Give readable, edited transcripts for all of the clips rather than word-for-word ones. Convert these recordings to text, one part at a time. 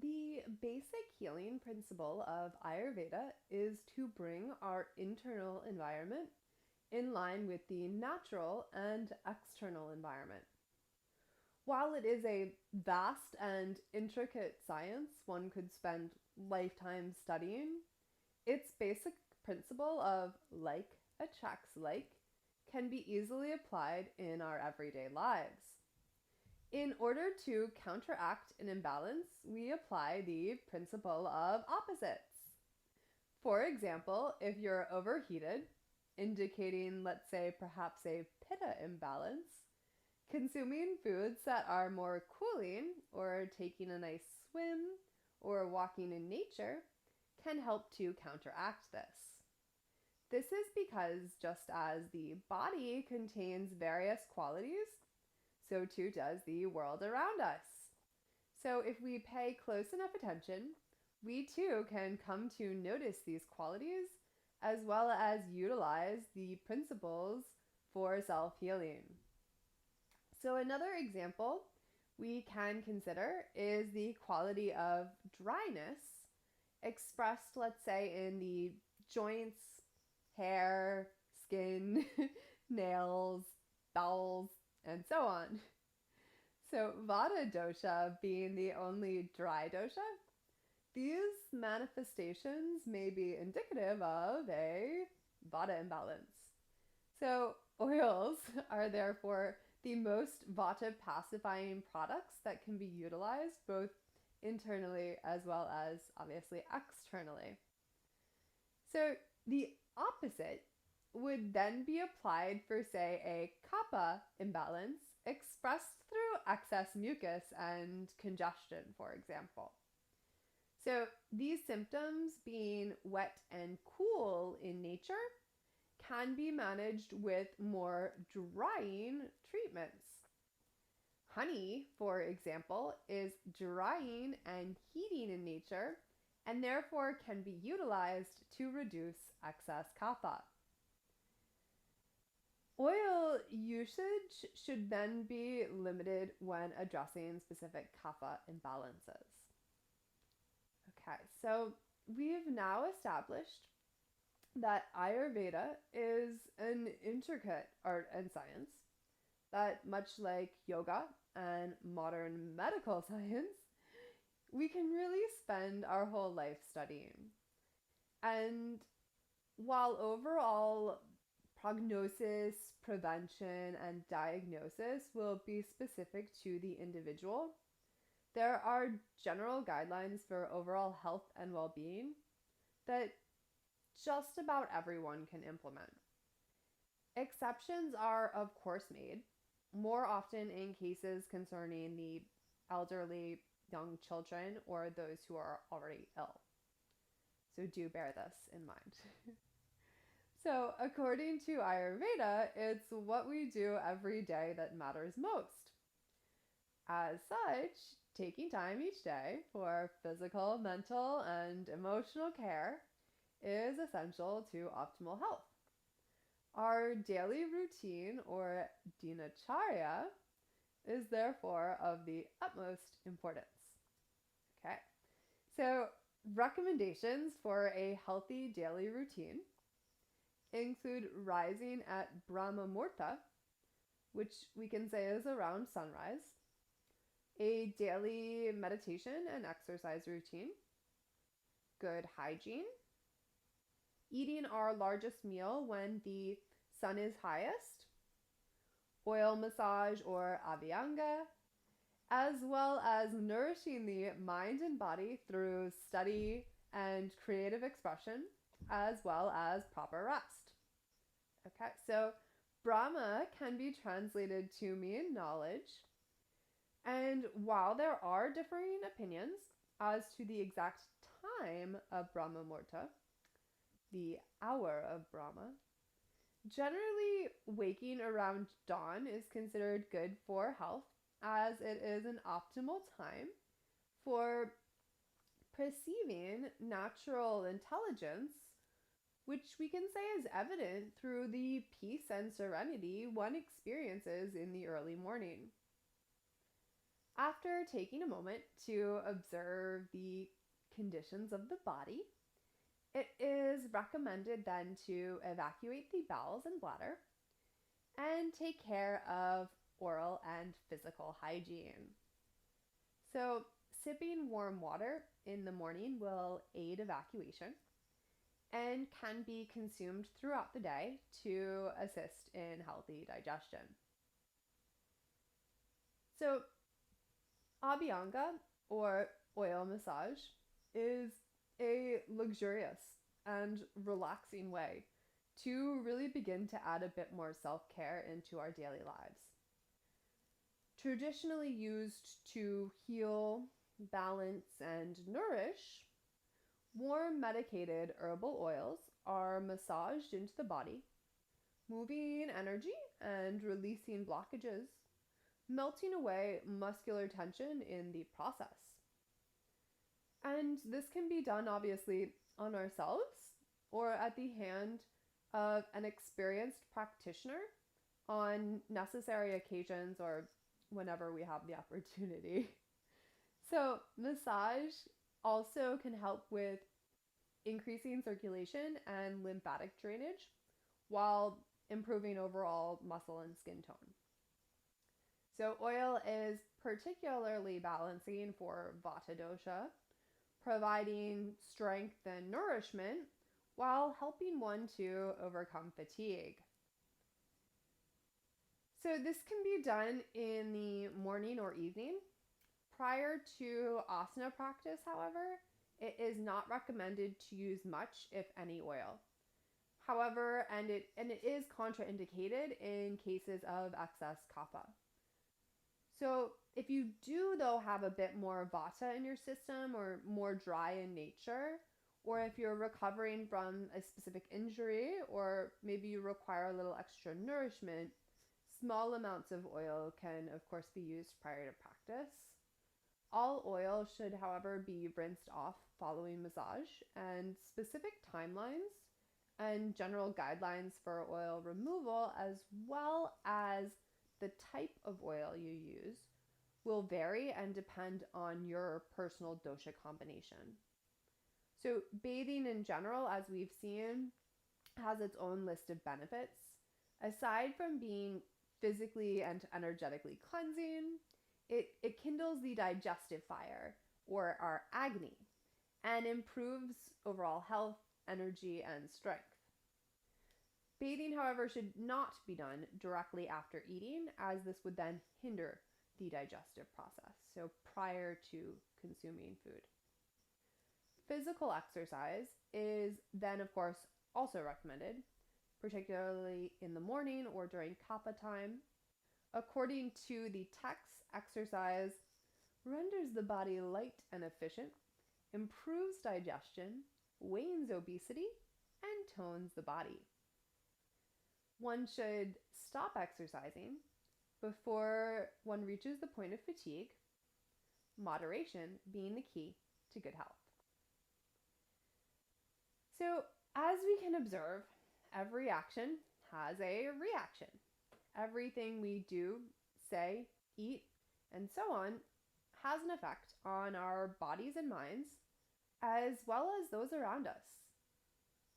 The basic healing principle of Ayurveda is to bring our internal environment in line with the natural and external environment. While it is a vast and intricate science one could spend lifetimes studying, its basic principle of like attracts like can be easily applied in our everyday lives. In order to counteract an imbalance, we apply the principle of opposites. For example, if you're overheated, indicating, let's say, perhaps a pitta imbalance, consuming foods that are more cooling, or taking a nice swim, or walking in nature, can help to counteract this. This is because just as the body contains various qualities, so too does the world around us. So if we pay close enough attention, we too can come to notice these qualities as well as utilize the principles for self healing. So, another example we can consider is the quality of dryness expressed, let's say, in the joints, hair, skin, nails, bowels, and so on. So, Vata dosha being the only dry dosha, these manifestations may be indicative of a Vata imbalance. So, oils are therefore the most Vata pacifying products that can be utilized both internally as well as obviously externally. So, the opposite would then be applied for, say, a kapha imbalance expressed through excess mucus and congestion, for example. So, these symptoms being wet and cool in nature can be managed with more drying treatments. Honey, for example, is drying and heating in nature and therefore can be utilized to reduce excess kapha. Oil usage should then be limited when addressing specific kapha imbalances. Okay, so we've now established that Ayurveda is an intricate art and science that, much like yoga and modern medical science, we can really spend our whole life studying. And while overall prognosis, prevention, and diagnosis will be specific to the individual, there are general guidelines for overall health and well being that just about everyone can implement. Exceptions are, of course, made, more often in cases concerning the elderly, young children, or those who are already ill. So do bear this in mind. So, according to Ayurveda, it's what we do every day that matters most. As such, taking time each day for physical, mental, and emotional care is essential to optimal health. Our daily routine, or dinacharya, is therefore of the utmost importance. Okay, so recommendations for a healthy daily routine include rising at Brahma Muhurta, which we can say is around sunrise, a daily meditation and exercise routine, good hygiene, eating our largest meal when the sun is highest, oil massage or abhyanga, as well as nourishing the mind and body through study and creative expression, as well as proper rest. Okay, so Brahma can be translated to mean knowledge, and while there are differing opinions as to the exact time of Brahma Muhurta, the hour of Brahma, generally waking around dawn is considered good for health as it is an optimal time for perceiving natural intelligence, which we can say is evident through the peace and serenity one experiences in the early morning. After taking a moment to observe the conditions of the body, it is recommended then to evacuate the bowels and bladder and take care of oral and physical hygiene. So, sipping warm water in the morning will aid evacuation and can be consumed throughout the day to assist in healthy digestion. So, Abhyanga or oil massage is a luxurious and relaxing way to really begin to add a bit more self care into our daily lives. Traditionally used to heal, balance, and nourish, warm medicated herbal oils are massaged into the body, moving energy and releasing blockages, melting away muscular tension in the process. And this can be done obviously on ourselves or at the hand of an experienced practitioner on necessary occasions or whenever we have the opportunity. So, massage also can help with increasing circulation and lymphatic drainage while improving overall muscle and skin tone. So, oil is particularly balancing for Vata dosha, providing strength and nourishment while helping one to overcome fatigue. So, this can be done in the morning or evening. Prior to asana practice, however, it is not recommended to use much, if any, oil. However, it is contraindicated in cases of excess kapha. So if you do, though, have a bit more vata in your system or more dry in nature, or if you're recovering from a specific injury, or maybe you require a little extra nourishment, small amounts of oil can, of course, be used prior to practice. All oil should, however, be rinsed off following massage, and specific timelines and general guidelines for oil removal, as well as the type of oil you use, will vary and depend on your personal dosha combination. So, bathing in general, as we've seen, has its own list of benefits. Aside from being physically and energetically cleansing, it kindles the digestive fire, or our agni, and improves overall health, energy, and strength. Bathing, however, should not be done directly after eating, as this would then hinder the digestive process, so prior to consuming food. Physical exercise is then, of course, also recommended, particularly in the morning or during kapha time. According to the text, exercise renders the body light and efficient, improves digestion, wanes obesity, and tones the body. One should stop exercising before one reaches the point of fatigue, moderation being the key to good health. So, as we can observe, every action has a reaction. Everything we do, say, eat, and so on has an effect on our bodies and minds, as well as those around us.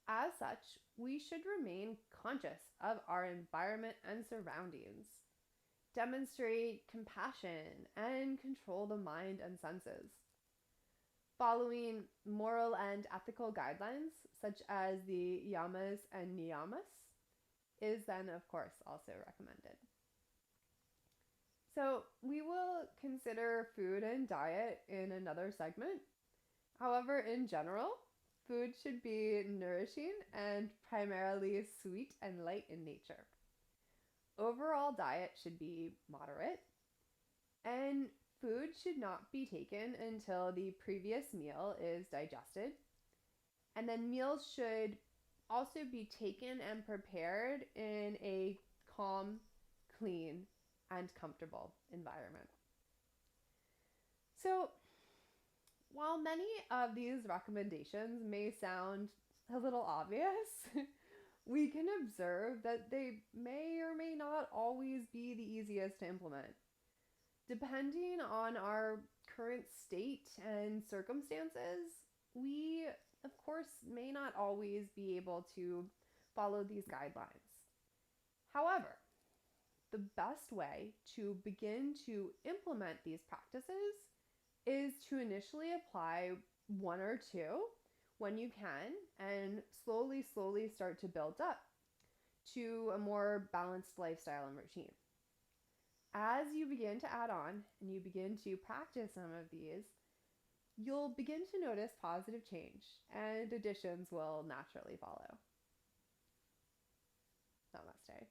As such, we should remain conscious of our environment and surroundings, demonstrate compassion, and control the mind and senses. Following moral and ethical guidelines, such as the yamas and niyamas, is then, of course, also recommended. So, we will consider food and diet in another segment. However, in general, food should be nourishing and primarily sweet and light in nature. Overall diet should be moderate, and food should not be taken until the previous meal is digested. And then meals should also be taken and prepared in a calm, clean, and comfortable environment. So, while many of these recommendations may sound a little obvious, we can observe that they may or may not always be the easiest to implement. Depending on our current state and circumstances, we, of course, may not always be able to follow these guidelines. However, the best way to begin to implement these practices is to initially apply one or two when you can and slowly start to build up to a more balanced lifestyle and routine. As you begin to add on and you begin to practice some of these, you'll begin to notice positive change and additions will naturally follow. Namaste.